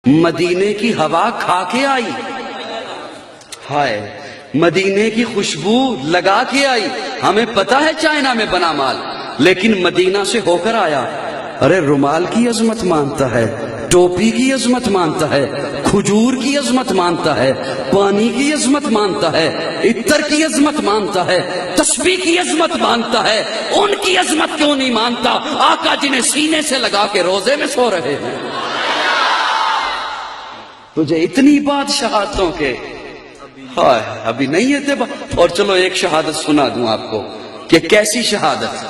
مدینے کی ہوا کھا کے آئی، ہائے مدینے کی خوشبو لگا کے آئی. ہمیں پتا ہے چائنا میں بنا مال، لیکن مدینہ سے ہو کر آیا. ارے رومال کی عظمت مانتا ہے، ٹوپی کی عظمت مانتا ہے، کھجور کی عظمت مانتا ہے، پانی کی عظمت مانتا ہے، عطر کی عظمت مانتا ہے، تسبیح کی عظمت مانتا ہے. ان کی عظمت کیوں نہیں مانتا آقا جنہیں سینے سے لگا کے روزے میں سو رہے ہیں؟ تجھے اتنی بادشاہتوں کے ہائے ابھی نہیں ہے. اور چلو ایک شہادت سنا دوں آپ کو کہ کیسی شہادت،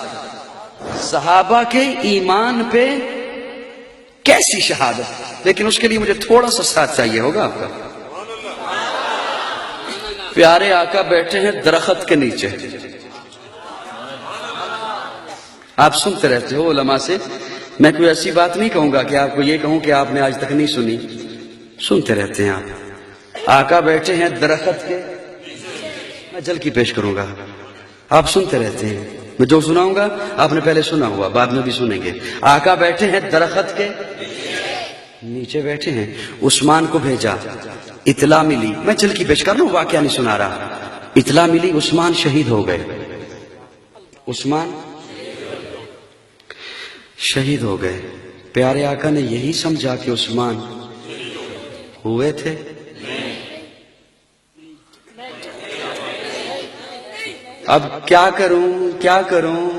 صحابہ کے ایمان پہ کیسی شہادت. لیکن اس کے لیے مجھے تھوڑا سا ساتھ چاہیے ہوگا آپ کا. پیارے آقا بیٹھے ہیں درخت کے نیچے، آپ سنتے رہتے ہو علماء سے. میں کوئی ایسی بات نہیں کہوں گا کہ آپ کو یہ کہوں کہ آپ نے آج تک نہیں سنی، سنتے رہتے ہیں آپ. آقا بیٹھے ہیں درخت کے، میں جل کی پیش کروں گا، آپ سنتے رہتے ہیں. میں جو سناؤں گا آپ نے پہلے سنا ہوا، بعد میں بھی سنیں گے. آقا بیٹھے ہیں درخت کے نیچے بیٹھے ہیں. عثمان کو بھیجا، اطلاع ملی، میں چل کی پیش کر رہا ہوں، واقعہ نہیں سنا رہا. اطلاع ملی عثمان شہید ہو گئے. عثمان شہید ہو گئے. پیارے آقا نے یہی سمجھا کہ عثمان ہوئے تھے. اب کیا کروں کیا کروں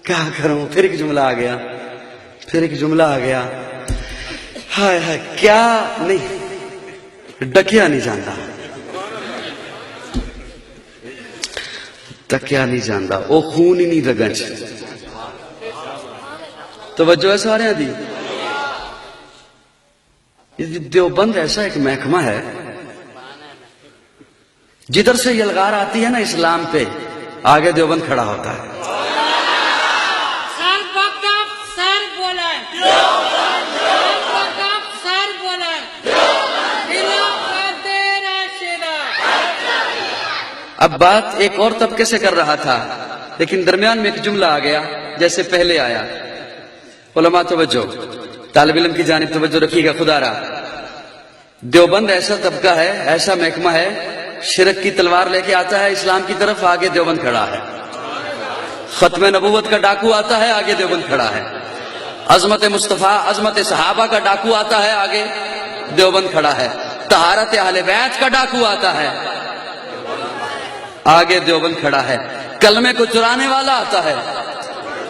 کیا کروں. پھر ایک جملہ آ گیا، پھر ایک جملہ آ گیا، ہائے ہائے کیا نہیں ڈکیا نہیں جانتا، ڈکیا نہیں جانتا، وہ خون ہی نہیں رگنچ. توجہ ہے سارے دی. دیوبند ایسا ایک محکمہ ہے جدھر سے یلغار آتی ہے نا اسلام پہ، آگے دیوبند کھڑا ہوتا ہے. اب بات ایک اور طبقے سے کر رہا تھا، لیکن درمیان میں ایک جملہ آ گیا جیسے پہلے آیا. علماء توجہ، طالب علم کی جانب توجہ رکھیے گا خدا را. دیوبند ایسا طبقہ ہے، ایسا محکمہ ہے، شرک کی تلوار لے کے آتا ہے اسلام کی طرف، آگے دیوبند کھڑا ہے. ختم نبوت کا ڈاکو آتا ہے، آگے دیوبند کھڑا ہے. عظمت مصطفیٰ، عظمت صحابہ کا ڈاکو آتا ہے، آگے دیوبند کھڑا ہے. طہارت اہل بیت کا ڈاکو آتا ہے، آگے دیوبند کھڑا ہے. کلمے کو چرانے والا آتا ہے،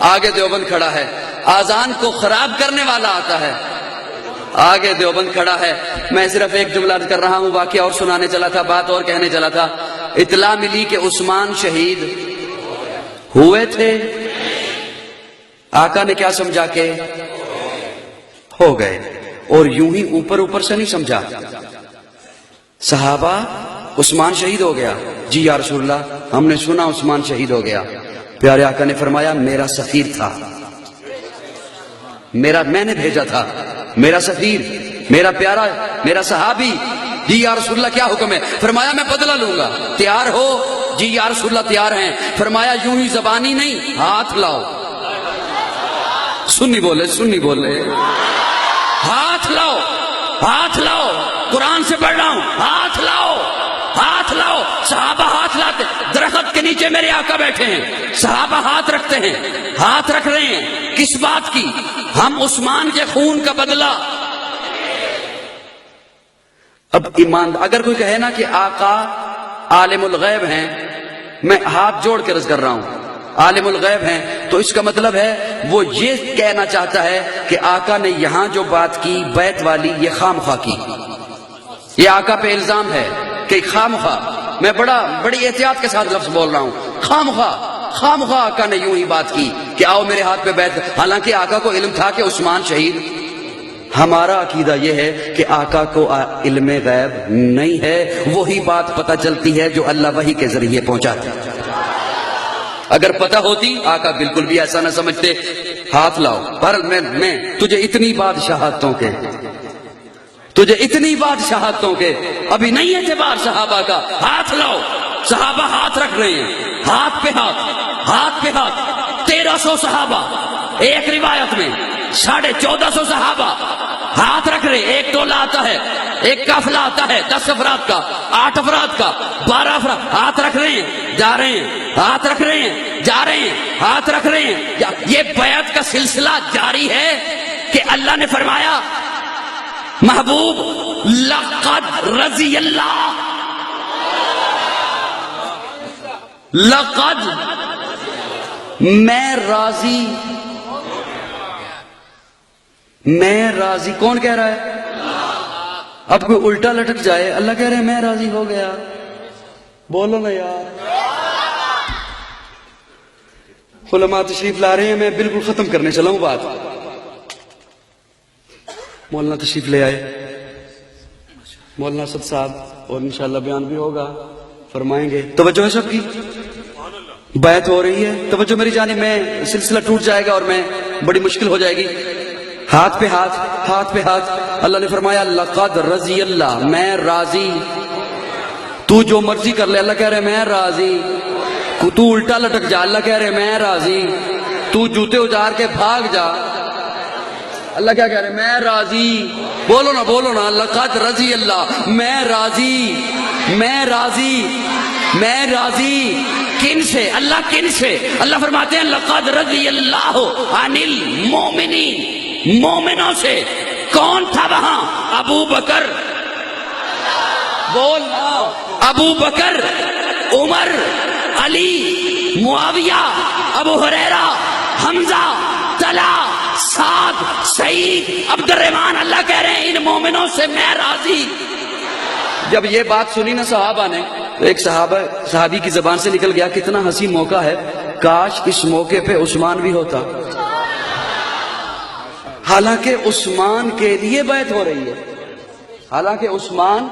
آگے دیوبند کھڑا ہے. آذان کو خراب کرنے والا آتا ہے، آگے دیوبند کھڑا ہے. میں صرف ایک جملہ کر رہا ہوں، واقعہ اور سنانے چلا تھا، بات اور کہنے چلا تھا. اطلاع ملی کہ عثمان شہید ہوئے تھے. آقا نے کیا سمجھا کہ ہو گئے، اور یوں ہی اوپر اوپر سے نہیں سمجھا. صحابہ عثمان شہید ہو گیا، جی یا رسول اللہ ہم نے سنا عثمان شہید ہو گیا. پیارے آقا نے فرمایا میرا سفیر تھا، میں نے بھیجا تھا، میرا سفیر، میرا پیارا، میرا صحابی. جی یا رسول اللہ کیا حکم ہے؟ فرمایا میں بدلہ لوں گا، تیار ہو؟ جی یا رسول اللہ تیار ہیں. فرمایا یوں ہی زبانی نہیں، ہاتھ لاؤ. سنی بولے ہاتھ لاؤ، ہاتھ لاؤ. قرآن سے پڑھ رہا ہوں، ہاتھ لاؤ، ہاتھ لاؤ. صحابہ ہاتھ لاتے. درخت کے نیچے میرے آقا بیٹھے ہیں، صحابہ ہاتھ رکھتے ہیں، ہاتھ رکھ رہے ہیں. کس بات کی؟ ہم عثمان کے خون کا بدلہ. اب ایمان اگر کوئی کہے نا کہ آقا عالم الغیب ہیں، میں ہاتھ جوڑ کے عرض کر رہا ہوں عالم الغیب ہیں، تو اس کا مطلب ہے وہ یہ کہنا چاہتا ہے کہ آقا نے یہاں جو بات کی بیت والی، یہ خامخواہ کی. یہ آقا پہ الزام ہے کہ خامخواہ، میں بڑی احتیاط کے ساتھ لفظ بول رہا ہوں، خامخواہ آقا نے یوں ہی بات کی کہ آؤ میرے ہاتھ پہ بیت. حالانکہ آقا کو علم تھا کہ عثمان شہید. ہمارا عقیدہ یہ ہے کہ آقا کو علم غیب نہیں ہے، وہی بات پتہ چلتی ہے جو اللہ وحی کے ذریعے پہنچاتا ہے. اگر پتہ ہوتی آقا بالکل بھی ایسا نہ سمجھتے. ہاتھ لاؤ. پر میں تجھے اتنی بادشاہتوں کے ابھی نہیں اعتبار صحابہ کا. ہاتھ لاؤ. صحابہ ہاتھ رکھ رہے ہیں، ہاتھ پہ ہاتھ. 1300 صحابہ، ایک روایت میں 1450 صحابہ ہاتھ رکھ رہے، ایک ٹولہ آتا ہے، ایک قافلہ آتا ہے 10 افراد کا، 8 افراد کا، 12 افراد، ہاتھ رکھ رہے ہیں جا رہے ہیں، ہاتھ رکھ رہے ہیں جا رہے ہیں، ہاتھ رکھ رہے ہیں. یہ بیعت کا سلسلہ جاری ہے کہ اللہ نے فرمایا محبوب لقد رضی اللہ، لقد میں راضی، میں راضی. کون کہہ رہا ہے؟ اب کوئی الٹا لٹک جائے، اللہ کہہ رہے ہیں میں راضی ہو گیا. بولو نا یار. علماء تشریف لا رہے ہیں، میں بالکل ختم کرنے چلا ہوں بات. مولانا تشریف لے آئے، مولانا اسد صاحب، اور انشاءاللہ بیان بھی ہوگا، فرمائیں گے. توجہ ہے سب کی، بیعت ہو رہی ہے، توجہ میری جانب. میں سلسلہ ٹوٹ جائے گا اور میں بڑی مشکل ہو جائے گی. ہاتھ پہ ہاتھ، ہاتھ پہ ہاتھ. اللہ نے فرمایا لقد رضی اللہ، میں راضی. تو جو مرضی کر لے، اللہ کہہ رہے میں راضی. تو الٹا لٹک جا، اللہ کہہ رہے میں راضی. تو جوتے اجار کے بھاگ جا، اللہ کیا کہہ رہے میں راضی. بولو نا بولو نا، لقد رضی اللہ، میں راضی، میں راضی، میں راضی. کن سے؟ اللہ کن سے؟ اللہ فرماتے ہیں لقد رضی اللہ عن المؤمنین، مومنوں سے. کون تھا وہاں؟ ابو بکر، بول ابو بکر، عمر، علی، معاویہ، ابو ہریرہ، حمزہ، طلحہ، سعد، سعید، عبد الرحمن. اللہ کہہ رہے ہیں ان مومنوں سے میں راضی. جب یہ بات سنی نا صحابہ نے، تو ایک صحابی کی زبان سے نکل گیا کتنا حسین موقع ہے، کاش اس موقع پہ عثمان بھی ہوتا. حالانکہ عثمان کے لیے بیعت ہو رہی ہے، حالانکہ عثمان،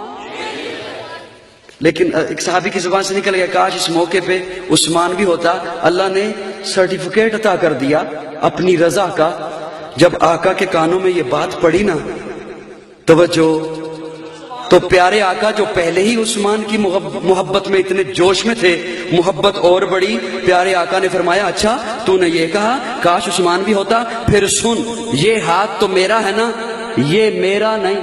لیکن ایک صحابی کی زبان سے نکل گیا کاش اس موقع پہ عثمان بھی ہوتا. اللہ نے سرٹیفکیٹ عطا کر دیا اپنی رضا کا. جب آقا کے کانوں میں یہ بات پڑی نا، توجہ، تو پیارے آقا جو پہلے ہی عثمان کی محبت میں اتنے جوش میں تھے، محبت اور بڑی. پیارے آقا نے فرمایا اچھا تو نے یہ کہا کاش عثمان بھی ہوتا، پھر سن، یہ ہاتھ تو میرا ہے نا، یہ میرا نہیں.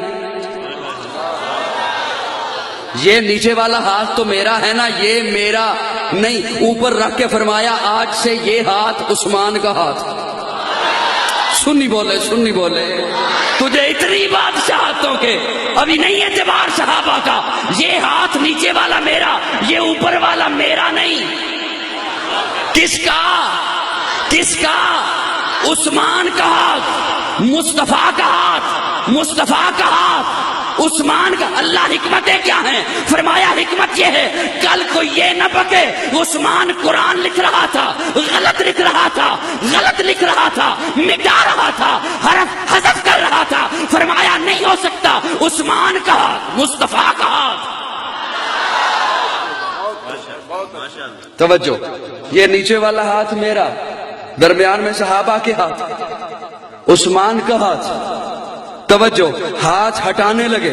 یہ نیچے والا ہاتھ تو میرا ہے نا، یہ میرا نہیں. اوپر رکھ کے فرمایا آج سے یہ ہاتھ عثمان کا ہاتھ. سنی بولے، سنی بولے. تجھے اتنی بادشاہتوں کے ابھی نہیں اعتبار صحابہ کا. یہ ہاتھ نیچے والا میرا، یہ اوپر والا میرا نہیں. کس کا؟ کس کا؟ عثمان کا ہاتھ، مصطفیٰ کا ہاتھ، مصطفیٰ کا ہاتھ، عثمان کا. اللہ حکمتیں کیا ہیں؟ فرمایا حکمت یہ ہے کل کو یہ نہ بکے عثمان قرآن لکھ رہا تھا، غلط لکھ رہا تھا، غلط لکھ رہا تھا، مٹا رہا تھا، حرف حذف کر رہا تھا. فرمایا نہیں ہو سکتا، عثمان کا ہاتھ، مصطفیٰ کا ہاتھ. توجہ، یہ نیچے والا ہاتھ میرا، درمیان میں صحابہ کے ہاتھ، عثمان کا ہاتھ. توجہ، ہاتھ ہٹانے لگے.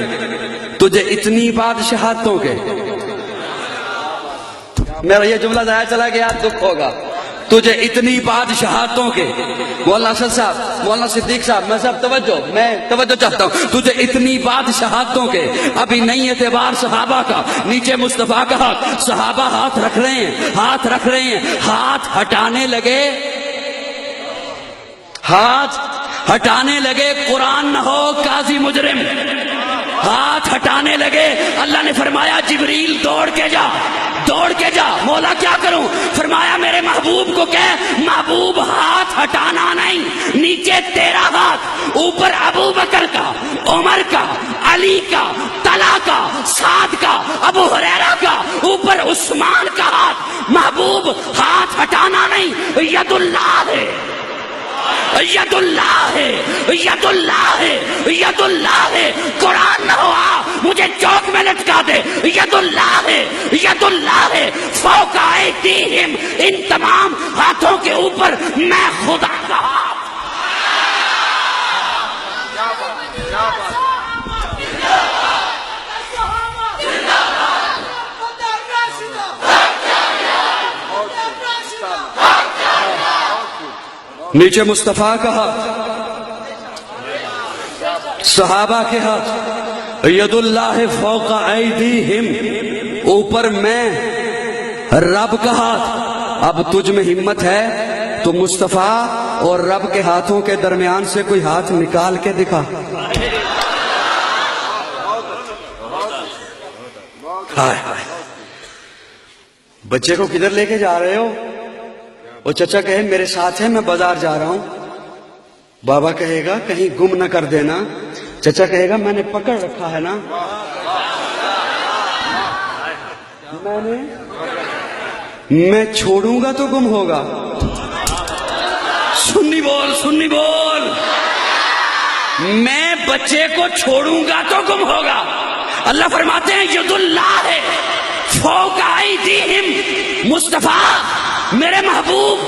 تجھے اتنی بادشاہتوں کے، میرا یہ جملہ ضائع چلا گیا، دکھ ہوگا. تجھے اتنی بادشاہتوں کے، مولانا اسد صاحب، مولانا صدیق صاحب، میں سب توجہ، میں توجہ چاہتا ہوں. تجھے اتنی بادشاہتوں کے ابھی نہیں اعتبار صحابہ کا. نیچے مصطفیٰ کا ہاتھ، صحابہ ہاتھ رکھ رہے ہیں، ہاتھ رکھ رہے ہیں، ہاتھ ہٹانے لگے، ہاتھ ہٹانے لگے. قرآن نہ ہو قاضی مجرم. ہاتھ ہٹانے لگے. اللہ نے فرمایا جبریل دوڑ کے جا، دوڑ کے جا. مولا کیا کروں؟ فرمایا میرے محبوب کو کہہ محبوب ہاتھ ہٹانا نہیں، نیچے تیرا ہاتھ، اوپر ابو بکر کا، عمر کا، علی کا، طلحہ کا، سعد کا، ابو ہریرہ کا، اوپر عثمان کا ہاتھ. محبوب ہاتھ ہٹانا نہیں، ید اللہ ہے، ید اللہ ہے، ید اللہ ہے، ید اللہ ہے. قرآن نہ ہوا مجھے چوک میں لٹکا دے. ید اللہ ہے، ید اللہ ہے. فوق ایدیہم، ان تمام ہاتھوں کے اوپر میں خدا کا ہاتھ. نیچے مصطفیٰ کا ہاتھ. صحابہ کے ہاتھ ید اللہ فوق ایدیہم، اوپر میں رب کا ہاتھ. اب تجھ میں ہمت ہے تو مصطفیٰ اور رب کے ہاتھوں کے درمیان سے کوئی ہاتھ نکال کے دکھا. بچے کو کدھر لے کے جا رہے ہو؟ وہ چچا کہے میرے ساتھ ہے، میں بازار جا رہا ہوں. بابا کہے گا کہیں گم نہ کر دینا. چچا کہے گا میں نے پکڑ رکھا ہے نا، میں چھوڑوں گا تو گم ہوگا. سنی بول سنی بول، میں بچے کو چھوڑوں گا تو گم ہوگا. اللہ فرماتے ہیں ید اللہ ہے فوق ایدیہم، مصطفیٰ میرے محبوب